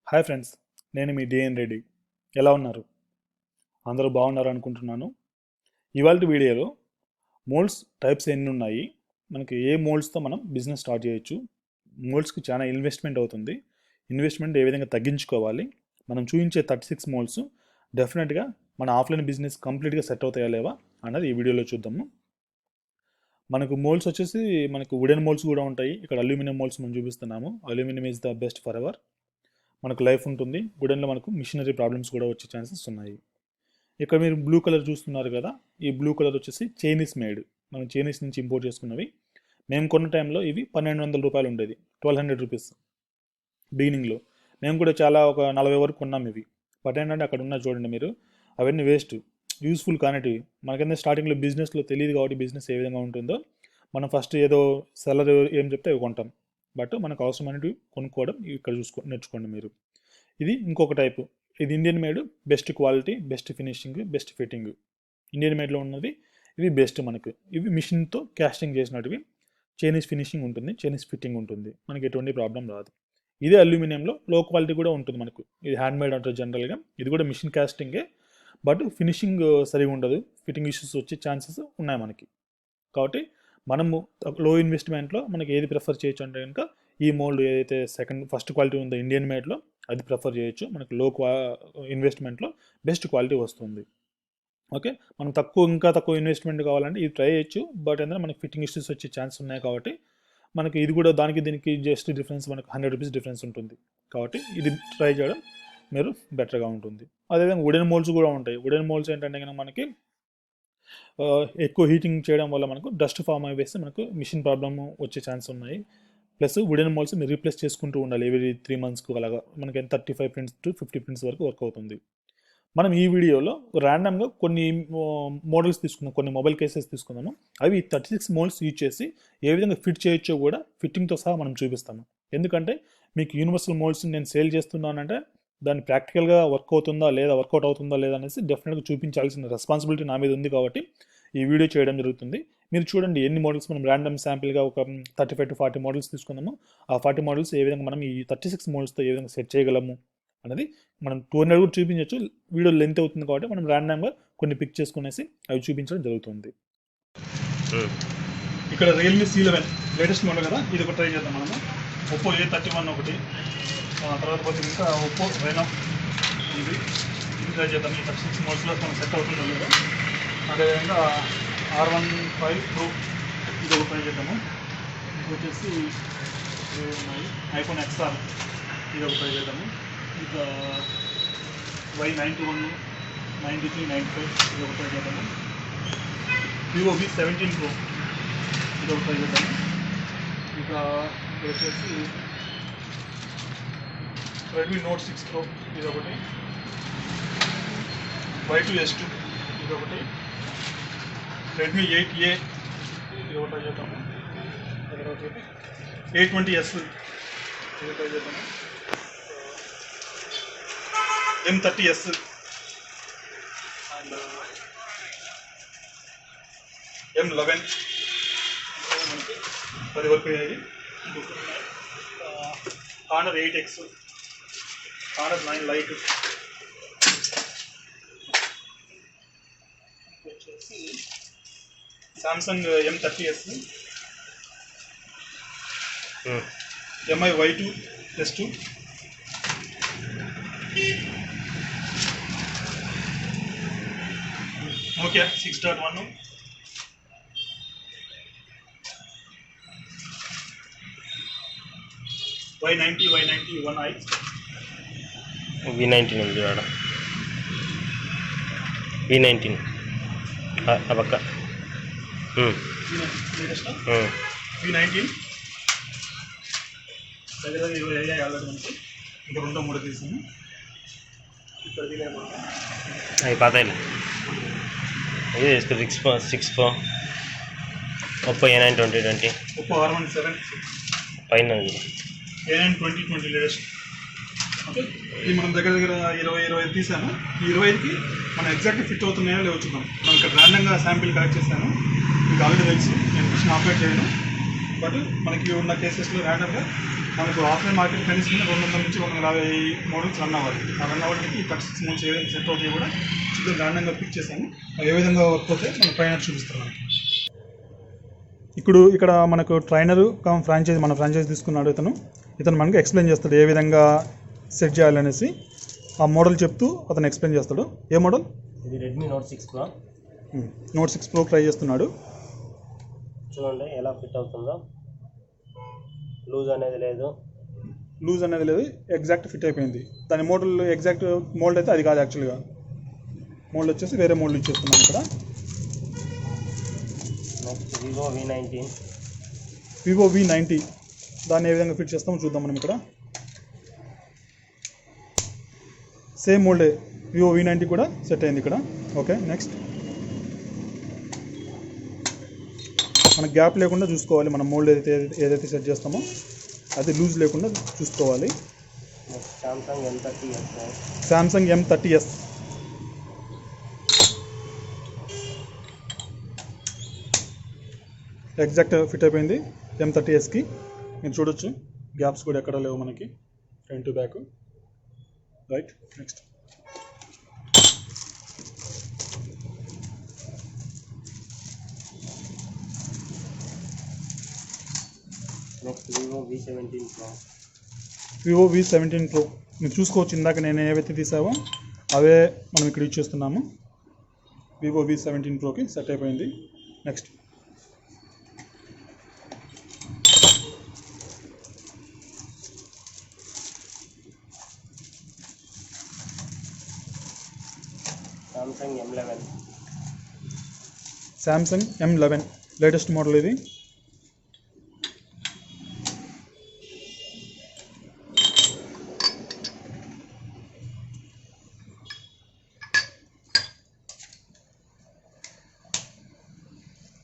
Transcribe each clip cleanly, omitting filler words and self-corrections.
Hi friends, నేను మీ DNREDDi. ఎలా ఉన్నారు? అందరూ బాగున్నారు అనుకుంటున్నాను. ఇవాళ వీడియోలో మోల్డ్స్ టైప్స్ ఎన్ని ఉన్నాయి, మనకి ఏ మోల్డ్స్తో మనం బిజినెస్ స్టార్ట్ చేయొచ్చు, మోల్డ్స్కి చాలా ఇన్వెస్ట్మెంట్ అవుతుంది, ఇన్వెస్ట్మెంట్ ఏ విధంగా తగ్గించుకోవాలి, మనం చూపించే 36 మోల్డ్స్ డెఫినెట్గా మన ఆఫ్లైన్ బిజినెస్ కంప్లీట్గా సెట్ అవుతాయా లేవా అన్నది ఈ వీడియోలో చూద్దాము. మనకు మోల్డ్స్ వచ్చేసి మనకు వుడెన్ మోల్డ్స్ కూడా ఉంటాయి. ఇక్కడ అల్యూమినియం మోల్డ్స్ మనం చూపిస్తున్నాము. Aluminium is the best for ever. మనకు లైఫ్ ఉంటుంది. వుడెన్లో మనకు మిషనరీ ప్రాబ్లమ్స్ కూడా వచ్చే ఛాన్సెస్ ఉన్నాయి. ఇక్కడ మీరు బ్లూ కలర్ చూస్తున్నారు కదా, ఈ బ్లూ కలర్ వచ్చేసి చైనీస్ మేడ్, మనం చైనీస్ నుంచి ఇంపోర్ట్ చేసుకున్నవి. మేము కొన్న టైంలో ఇవి 1200 రూపాయలు ఉండేది, 1200 రూపీస్ బిగినింగ్లో. మేము కూడా చాలా ఒక 40 వరకు కొన్నాం ఇవి. బట్ ఏంటంటే అక్కడ ఉన్న చూడండి మీరు, అవన్నీ వేస్ట్, యూస్ఫుల్ కానిటివి. మనకైతే స్టార్టింగ్లో బిజినెస్లో తెలియదు కాబట్టి బిజినెస్ ఏ విధంగా ఉంటుందో, మనం ఫస్ట్ ఏదో సెల్లర్ ఏం చెప్తే అవి కొంటాం. బట్ మనకు అవసరమైనవి కొనుక్కోవడం ఇక్కడ నేర్చుకోండి మీరు. ఇది ఇంకొక టైపు, ఇది Indian made, best quality, best finishing, best fitting. Indian మేడ్లో ఉన్నది ఇవి బెస్ట్. మనకు ఇవి మిషన్తో క్యాస్టింగ్ చేసినటివి, చైనీస్ ఫినిషింగ్ ఉంటుంది, చైనీస్ ఫిట్టింగ్ ఉంటుంది, మనకి ఎటువంటి ప్రాబ్లం రాదు. ఇదే అల్యూమినియంలో లో క్వాలిటీ కూడా ఉంటుంది మనకు. ఇది హ్యాండ్ మేడ్ అంటారు జనరల్గా, ఇది కూడా మిషన్ క్యాస్టింగే, బట్ ఫినిషింగ్ సరిగా ఉండదు, ఫిట్టింగ్ ఇష్యూస్ వచ్చే ఛాన్సెస్ ఉన్నాయి మనకి. కాబట్టి మనము లో ఇన్వెస్ట్మెంట్లో మనకి ఏది ప్రిఫర్ చేయొచ్చు అంటే కనుక ఈ మోల్డ్ ఏదైతే ఫస్ట్ క్వాలిటీ ఉందో ఇండియన్ మేడ్లో అది ప్రిఫర్ చేయొచ్చు. మనకు ఇన్వెస్ట్మెంట్లో బెస్ట్ క్వాలిటీ వస్తుంది. ఓకే, మనం ఇంకా తక్కువ ఇన్వెస్ట్మెంట్ కావాలంటే ఇది ట్రై చేయొచ్చు. బట్ ఏంటంటే మనకి ఫిట్టింగ్ ఇష్యూస్ వచ్చే ఛాన్స్ ఉన్నాయి కాబట్టి మనకి ఇది కూడా దానికి దీనికి జస్ట్ డిఫరెన్స్ మనకు 100 రూపీస్ డిఫరెన్స్ ఉంటుంది. కాబట్టి ఇది ట్రై చేయడం మీరు బెటర్గా ఉంటుంది. అదేవిధంగా వుడెన్ మోల్డ్స్ కూడా ఉంటాయి. వుడెన్ మోల్డ్స్ ఏంటంటే కనుక మనకి ఎక్కువ హీటింగ్ చేయడం వల్ల మనకు డస్ట్ ఫామ్ అయివేస్తే మనకు మిషన్ ప్రాబ్లమ్ వచ్చే ఛాన్స్ ఉన్నాయి. ప్లస్ వుడెన్ మోల్డ్స్ మీరు రీప్లేస్ చేసుకుంటూ ఉండాలి ఎవ్రీ 3 monthsకు. అలాగా మనకి 35 prints to 50 prints వరకు వర్క్ అవుతుంది. మనం ఈ వీడియోలో ర్యాండమ్గా కొన్ని మోడల్స్ తీసుకుందాం, కొన్ని మొబైల్ కేసెస్ తీసుకుందాము. అవి 36 మోల్డ్స్ యూజ్ చేసి ఏ విధంగా ఫిట్ చేయొచ్చో కూడా ఫిట్టింగ్తో సహా మనం చూపిస్తాము. ఎందుకంటే మీకు యూనివర్సల్ మోల్డ్స్ నేను సేల్ చేస్తున్నానంటే దాన్ని ప్రాక్టికల్గా వర్క్ అవుతుందా లేదా, వర్కౌట్ అవుతుందా లేదా అనేసి డెఫినెట్గా చూపించాల్సిన రెస్పాన్సిబిలిటీ నా మీద ఉంది. కాబట్టి ఈ వీడియో చేయడం జరుగుతుంది. మీరు చూడండి ఎన్ని మోడల్స్ మనం ర్యాండమ్ శాంపిల్గా ఒక 35 to 40 మోడల్స్ తీసుకుందాము. ఆ 40 మోడల్స్ ఏ విధంగా మనం ఈ 36 మోడల్స్తో ఏ విధంగా సెట్ చేయగలము అనేది మనం 200 కూడా చూపించవచ్చు. వీడియో లెంత్ అవుతుంది కాబట్టి మనం ర్యాండమ్గా కొన్ని పిక్ చేసుకునేసి అవి చూపించడం జరుగుతుంది. ఇక్కడ రియల్మీ C11 లేటెస్ట్ మోడల్ కదా, ఇది ఒక ట్రై చేద్దాం మనము. ఒప్పో A31 ఒకటి, తర్వాత పోతే ఇంకా ఒప్పో రెనో, ఇది ట్రై చేద్దాం. ఈ 36 మోడల్స్లో మనం సెట్ అవుతుందో లేదో. అదేవిధంగా R15 Pro ఇది ఒక ట్రై చేద్దాము. ఇది వచ్చేసి ఉన్నాయి iPhone XR, ఇది ఒక ట్రై చేద్దాము. ఇంకా Y91, 93, 95 ఇది ఒక ట్రై చేద్దాము. Vivo V17 Pro ఇది ఒక ట్రై చేద్దాము. ఇంకా ఇది వచ్చేసి Redmi Note 6 Pro ఇది ఒకటి, Y2S2 ఇది ఒకటి, Redmi 8A ఇది ఒకటి చేద్దాము. తర్వాత A20s ఇది ట్రై చేద్దాము. M30s అండ్ M11 మనకి 10 వరకు అయ్యాయి. Honor 8X, Honor 9 Lite, వచ్చేసి Samsung M30s, MI Y2S2, Nokia 6.1, Y91i, V19 ఉంది ఆడ, V19 ఆ పక్క లేటెస్ట్ V19 దగ్గర 20 అయ్యాయి ఆల్రెడీ మనకి. ఇంకా 2-3 తీసాము. ఇక్కడ అవి పాతాయి. ఇది 6 Pro, Oppo A9 2020, Oppo R17 పైన A9 2020 లేటెస్ట్. ఓకే, ఇది మనం దగ్గర 20 తీసాను. ఈ 25కి మనం ఎగ్జాక్ట్గా ఫిట్ అవుతున్నాయో లేవో చూద్దాం. మనం ఇక్కడ ర్యాండమ్గా శాంపిల్ కలెక్ట్ చేశాను. మీకు ఆల్రెడీ తెలుసు, నేను మిషన్ ఆపరేట్ చేయను, బట్ మనకి ఉన్న కేసెస్లో ర్యాండమ్గా మనకు ఆఫ్లైన్ మార్కెట్ ప్రైస్ కింద 200 నుంచి 250 మోడల్స్ రన్ అవ్వాలి. ఆ రన్ అవ్వడానికి 36 మోడల్స్ ఏదైతే సెట్ అవుతాయి కూడా చిన్న ర్యాండంగా పిక్ చేశాను. అవి ఏ విధంగా వర్క్ అవుతాయి మన ట్రైనర్ చూపిస్తారు మనకి. ఇక్కడ మనకు ట్రైనరు ఫ్రాంచైజ్ మన ఫ్రాంచైజ్ తీసుకున్నాడు ఇతను మనకు ఎక్స్ప్లెయిన్ చేస్తాడు ఏ విధంగా సెట్ చేయాలనేసి. ఆ మోడల్ చెప్తూ అతను ఎక్స్ప్లెయిన్ చేస్తాడు. ఏ మోడల్? ఇది Redmi note 6 pro. Note 6 pro try చేస్తున్నాడు. చూడండి ఎలా ఫిట్ అవుతుందో. లూజ్ అనేది లేదు, ఎగ్జాక్ట్ ఫిట్ అయిపోయింది. దాని మోడల్ ఎగ్జాక్ట్ మోల్డ్ అయితే అది కాదు, యాక్చువల్గా మోల్డ్ వచ్చేసి వేరే మోల్డ్ ఇచ్చేస్తున్నాం ఇక్కడ. నెక్స్ట్ వివో V90 దాన్ని ఏ విధంగా ఫిట్ చేస్తామో చూద్దాం మనం ఇక్కడ. సేమ్ మోల్డే వివో V90 కూడా సెట్ అయింది ఇక్కడ. ఓకే, నెక్స్ట్ మన గ్యాప్ లేకుండా చూసుకోవాలి. మనం మోల్డ్ ఏదైతే సెట్ చేస్తామో అది లూజ్ లేకుండా చూసుకోవాలి. సామ్సంగ్ M30s ఎగ్జాక్ట్ ఫిట్ అయిపోయింది M30sకి. మీరు చూడొచ్చు గ్యాప్స్ కూడా ఎక్కడ లేవు మనకి, front to back. Right, next Vivo V17 Pro. మీరు చూసుకోవచ్చు ఇందాక నేను ఏవైతే తీసావో అవే మనం ఇక్కడ యూజ్ చేస్తున్నాము. వివో V17 Proకి సెట్ అయిపోయింది. Next Samsung M11 latest model ఇది.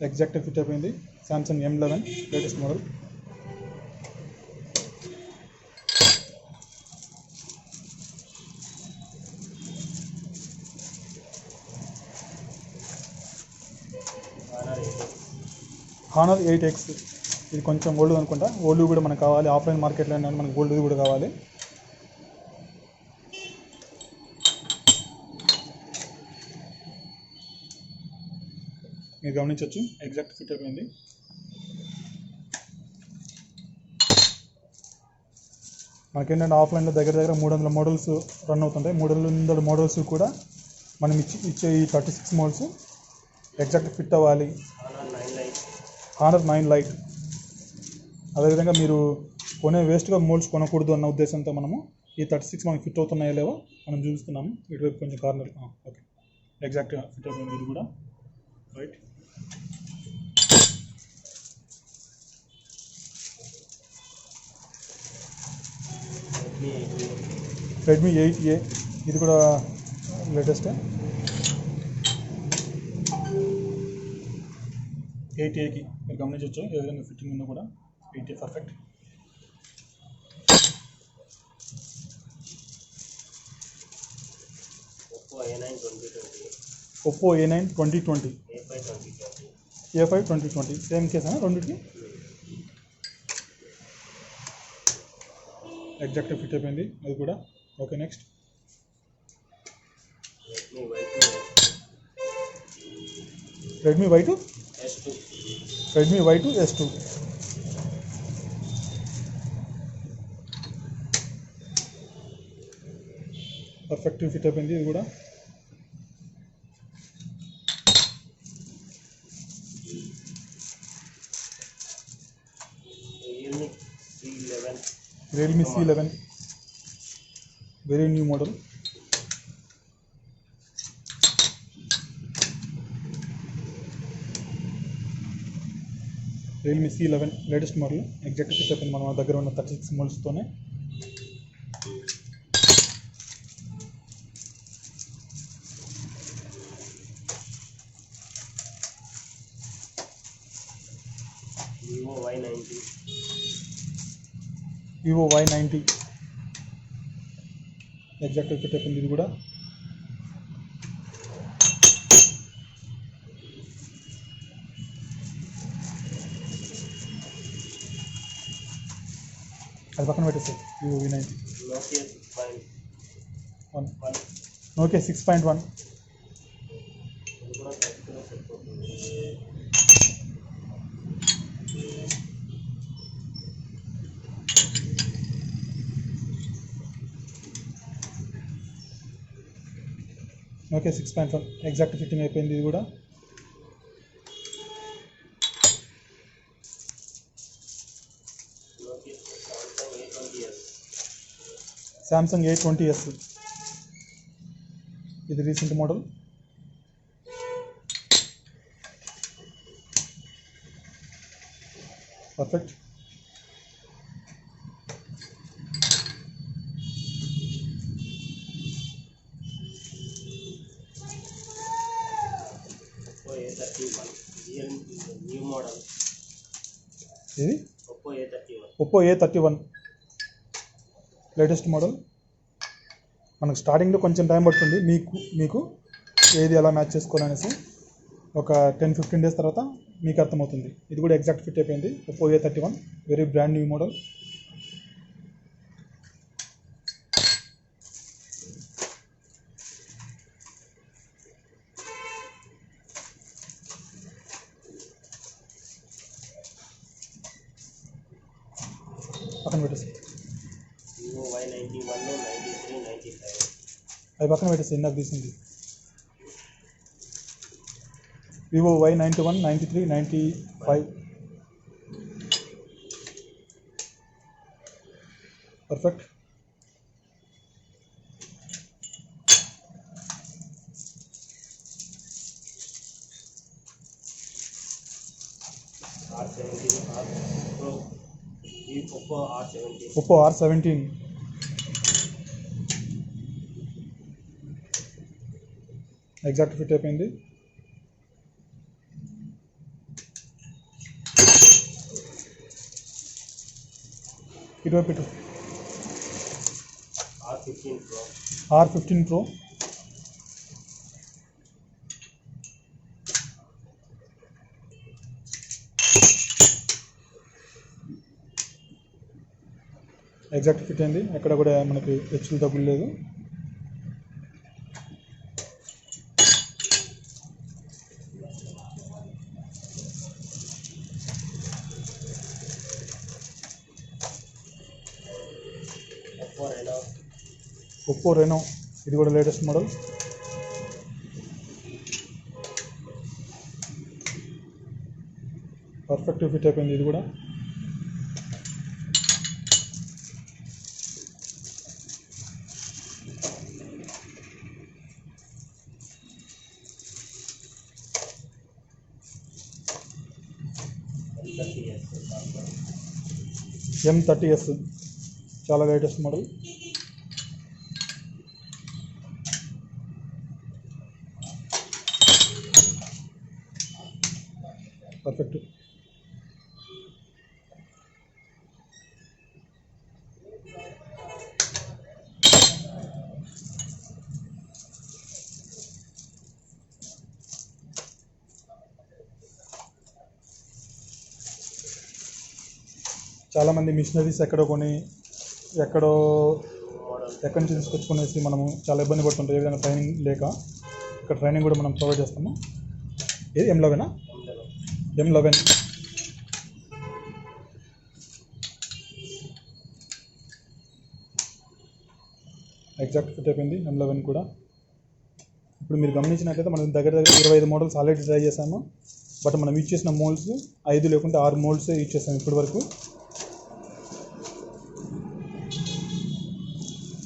ఎగ్జాక్ట్ ఫిట్ అయిపోయింది. Samsung M11 latest model. Honour 8X ఇది కొంచెం ఓల్డ్ అనుకుంటా. ఓల్డ్ కూడా మనకు కావాలి. ఆఫ్లైన్ మార్కెట్లో ఏంటంటే మనకు ఓల్డ్ కూడా కావాలి. మీరు గమనించవచ్చు ఎగ్జాక్ట్ ఫిట్ అయిపోయింది. మనకేంటంటే ఆఫ్లైన్లో దగ్గర 300 మోడల్స్ రన్ అవుతుంటాయి. 300 మోడల్స్ కూడా మనం ఇచ్చే ఈ 36 మోడల్స్ ఎగ్జాక్ట్ ఫిట్ అవ్వాలి. Honour 9 light. అదేవిధంగా మీరు కొనే వేస్ట్గా మోల్డ్స్ కొనకూడదు అన్న ఉద్దేశంతో మనము ఈ 36 మనకి ఫిట్ అవుతున్నాయో లేవో మనం చూపిస్తున్నాము. ఇటువైపు కొంచెం కార్నర్. ఓకే, ఎగ్జాక్ట్గా ఫిట్ అయిపోయింది ఇది కూడా. రైట్, రెడ్మీ 8A ఇది కూడా లేటెస్టే. 8Aకి మీరు గమనించవచ్చు ఏ విధంగా ఫిట్టింగ్ ఉందో కూడా. 8A perfect. Oppo A9 2020 A5 2020 same కేసా రెండింటికి? ఎగ్జాక్ట్ ఫిట్ అయిపోయింది అది కూడా. Okay, next Redmi Y2 S2 perfect fit అయిపోయింది ఇది కూడా. Realme C11 very new model. Realme C11 latest model. Exact fit అయిపోయింది మన దగ్గర ఉన్న 36 మోడల్స్తోనే. వివో Y90 ఎగ్జాక్ట్ ఫిట్ అయిపోయింది ఇది కూడా. అది పక్కన పెట్టేసి వివో V9 నోకియా 6.1 నోకియా 6.1 ఇది కూడా కరెక్ట్గా సెట్ అవుతుంది. నోకియా 6.1 ఎగ్జాక్ట్ ఫిట్టింగ్ అయిపోయింది. ఇది కూడా నోకియా సామ్సంగ్ A20s ఇది recent model. Perfect. Oppo A31 new model. ఇది Oppo A31 లేటెస్ట్ మోడల్. మనకు స్టార్టింగ్లో కొంచెం టైం పడుతుంది మీకు ఏది ఎలా మ్యాచ్ చేసుకోవాలనేసి. ఒక 10-15 డేస్ తర్వాత మీకు అర్థమవుతుంది. ఇది కూడా ఎగ్జాక్ట్ ఫిట్ అయిపోయింది. Oppo A31 very brand new model. పక్కన పెట్టేసి వివో Y91 93 95 అవి పక్కన పెట్టేసి ఇందాక తీసింది Vivo Y91 93 95 perfect. Oppo R17 exact fit అయిపోయింది. ఇటువైపు ఇటు R15 Pro ఎగ్జాక్ట్ ఫిట్ అయింది. ఎక్కడ కూడా మనకి హెచ్చులు తగ్గులు లేదు. Oppo Reno ఇది కూడా లేటెస్ట్ మోడల్. పర్ఫెక్ట్ ఫిట్ అయిపోయింది. ఇది కూడా M30s చాలా లేటెస్ట్ మోడల్. పర్ఫెక్ట్. చాలామంది మిషనరీస్ ఎక్కడో ఎక్కడి నుంచి తీసుకొచ్చుకునేసి మనము చాలా ఇబ్బంది పడుతుంటాం. ఏ విధంగా ట్రైనింగ్ లేక. ఇక్కడ ట్రైనింగ్ కూడా మనం ప్రొవైడ్ చేస్తాము. ఏది M11 ఎగ్జాక్ట్ ఫిట్ అయిపోయింది. M11 కూడా. ఇప్పుడు మీరు గమనించినట్లయితే మనం దగ్గర 25 మోడల్స్ ఆల్రెడీ ట్రై చేసాము. బట్ మనం యూజ్ చేసిన మోల్డ్స్ 5 లేకుంటే 6 మోల్డ్స్ యూజ్ చేసాము ఇప్పటి వరకు.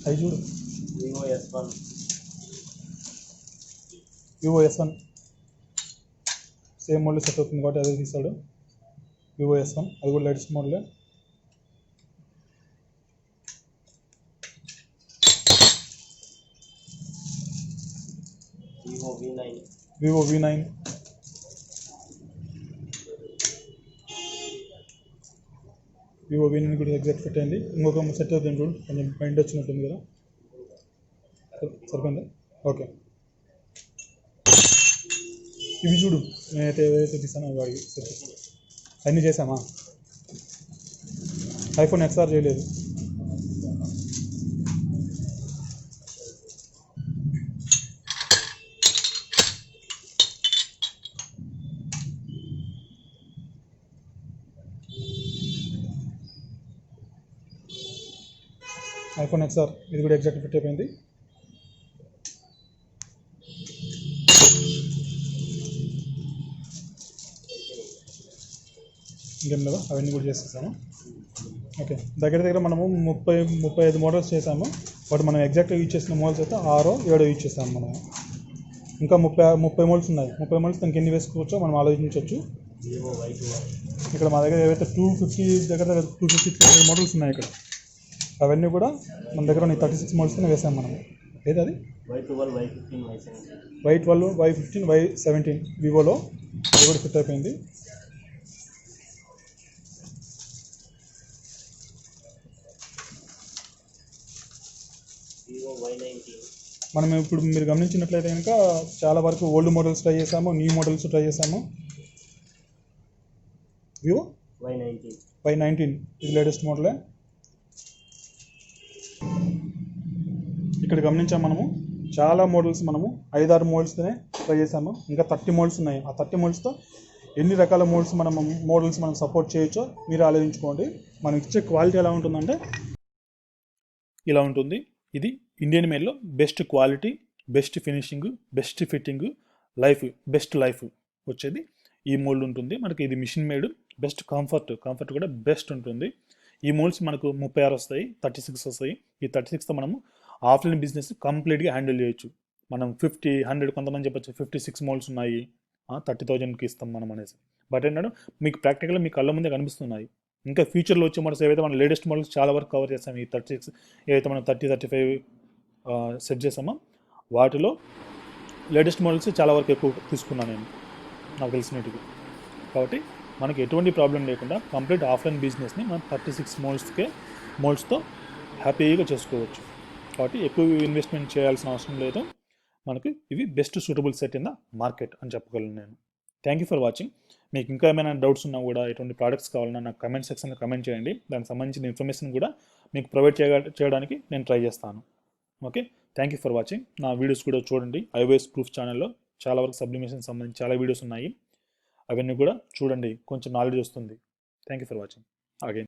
అవి చూడు Vivo S1 same model set అవుతుంది కాబట్టి అదే తీసాడు. వివో S1 అది కూడా లేటెస్ట్ మోడలే. వివో V9 కూడా ఎగ్జాక్ట్ ఫిట్ అయింది. ఇంకొక సెట్ అవుతుంది చూడు, కొంచెం బైండ్ వచ్చినట్టుంది కదా. సరిపోయిందా? ఓకే. ఇవి చూడు, నేనైతే ఏదైతే తీసానో అవి సెట్ అన్నీ చేసామా? ఐఫోన్ ఎక్స్ఆర్ చేయలేదు. ఐఫోన్ ఎక్స్ఆర్ ఇది కూడా ఎగ్జాక్ట్ ఫిట్ అయిపోయింది. ఇంకేం లేదా, అవన్నీ కూడా చేసేసాను. ఓకే, దగ్గర మనము 35 మోడల్స్ చేసాము. బట్ మనం ఎగ్జాక్ట్గా యూజ్ చేసిన మోడల్స్ అయితే 6-7 యూజ్ చేసాము మనం. ఇంకా 30 మోడల్స్ ఉన్నాయి. 30 మోడల్స్ దానికి ఎన్ని వేసుకోవచ్చో మనం ఆలోచించవచ్చు. ఇక్కడ మా దగ్గర ఏవైతే 250 దగ్గర 250 మోడల్స్ ఉన్నాయి ఇక్కడ. అవన్నీ కూడా మన దగ్గర 36 మోడల్స్నే వేసాము మనం. ఏది అది Y12, Y15, Y17 వివోలో అది కూడా ఫిట్ అయిపోయింది. మనం ఇప్పుడు మీరు గమనించినట్లయితే కనుక చాలా వరకు ఓల్డ్ మోడల్స్ ట్రై చేసాము, న్యూ మోడల్స్ ట్రై చేసాము. వివో Y19 ఇది లేటెస్ట్ మోడలే. ఇక్కడ గమనించాము మనము చాలా మోడల్స్ మనము 5-6 మోడల్స్తోనే ట్రై చేసాము. ఇంకా 30 మోడల్స్ ఉన్నాయి. ఆ 30 మోడల్స్తో ఎన్ని రకాల మోడల్స్ మనం సపోర్ట్ చేయొచ్చో మీరు ఆలోచించుకోండి. మనం ఇచ్చే క్వాలిటీ ఎలా ఉంటుందంటే ఇలా ఉంటుంది. ఇది ఇండియన్ మేడ్లో best quality, best finishing, best fitting, best life వచ్చేది ఈ మోల్డ్ ఉంటుంది. మనకి ఇది మిషన్ మేడ్, బెస్ట్ కంఫర్ట్ కూడా బెస్ట్ ఉంటుంది. ఈ మోల్డ్స్ మనకు 36 వస్తాయి, 36 వస్తాయి. ఈ 36తో మనము ఆఫ్లైన్ బిజినెస్ కంప్లీట్గా హ్యాండిల్ చేయొచ్చు. మనం 50, 100 కొంతమంది చెప్పచ్చు 56 మోల్డ్స్ ఉన్నాయి 30,000కి ఇస్తాం మనం అనేసి. బట్ ఏంటంటే మీకు ప్రాక్టికల్గా మీ కళ్ళ ముందే కనిపిస్తున్నాయి. ఇంకా ఫ్యూచర్లో వచ్చే మోడల్స్ ఏవైతే మనం లేటెస్ట్ మోడల్స్ చాలా వరకు కవర్ చేస్తాం. ఈ 36 ఏవైతే మనం 30-35 సెట్ చేసామో వాటిలో లేటెస్ట్ మోడల్స్ చాలా వరకు ఎక్కువ తీసుకున్నాను నేను నాకు తెలిసినట్టుగా. కాబట్టి మనకి ఎటువంటి ప్రాబ్లం లేకుండా కంప్లీట్ ఆఫ్లైన్ బిజినెస్ని మనం 36 మోల్డ్స్తో హ్యాపీగా చేసుకోవచ్చు. కాబట్టి ఎక్కువ ఇన్వెస్ట్మెంట్ చేయాల్సిన అవసరం లేదు. మనకి ఇవి best suitable set in the market అని చెప్పగలను నేను. Thank you for watching. మీకు ఇంకా ఏమైనా డౌట్స్ ఉన్నా కూడా ఎటువంటి ప్రోడక్ట్స్ కావాలన్నా నాకు కమెంట్ సెక్షన్లో కమెంట్ చేయండి. దానికి సంబంధించిన ఇన్ఫర్మేషన్ కూడా మీకు ప్రొవైడ్ చేయడానికి నేను ట్రై చేస్తాను. Okay, thank you for watching. నా వీడియోస్ కూడా చూడండి. ఐఓఎస్ ప్రూఫ్ ఛానల్లో చాలా వరకు సబ్లిమేషన్ సంబంధించి చాలా వీడియోస్ ఉన్నాయి. అవన్నీ కూడా చూడండి, కొంచెం నాలెడ్జ్ వస్తుంది. Thank you for watching again.